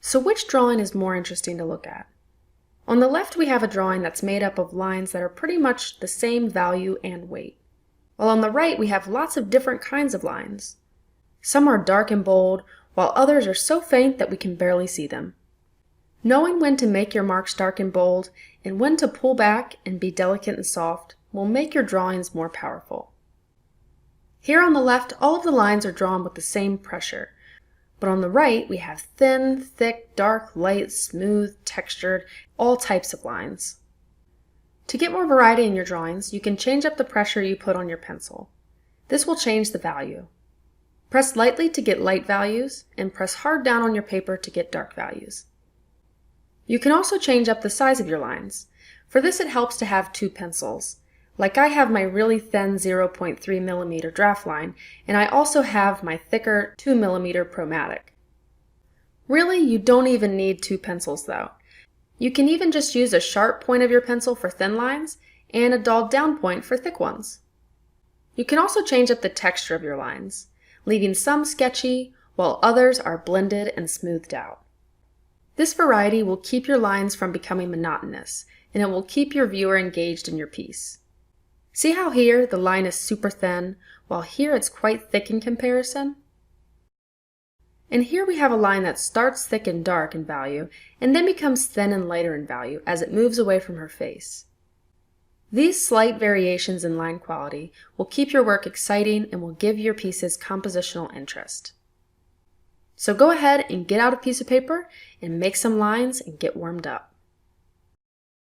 So which drawing is more interesting to look at? On the left we have a drawing that's made up of lines that are pretty much the same value and weight. While on the right we have lots of different kinds of lines. Some are dark and bold, while others are so faint that we can barely see them. Knowing when to make your marks dark and bold, and when to pull back and be delicate and soft, will make your drawings more powerful. Here on the left, all of the lines are drawn with the same pressure, but on the right we have thin, thick, dark, light, smooth, textured, all types of lines. To get more variety in your drawings, you can change up the pressure you put on your pencil. This will change the value. Press lightly to get light values, and press hard down on your paper to get dark values. You can also change up the size of your lines. For this it helps to have two pencils. Like I have my really thin 0.3mm draft line, and I also have my thicker 2mm Promatic. Really, you don't even need two pencils though. You can even just use a sharp point of your pencil for thin lines, and a dulled down point for thick ones. You can also change up the texture of your lines, leaving some sketchy, while others are blended and smoothed out. This variety will keep your lines from becoming monotonous, and it will keep your viewer engaged in your piece. See how here the line is super thin, while here it's quite thick in comparison? And here we have a line that starts thick and dark in value, and then becomes thin and lighter in value as it moves away from her face. These slight variations in line quality will keep your work exciting and will give your pieces compositional interest. So go ahead and get out a piece of paper and make some lines and get warmed up.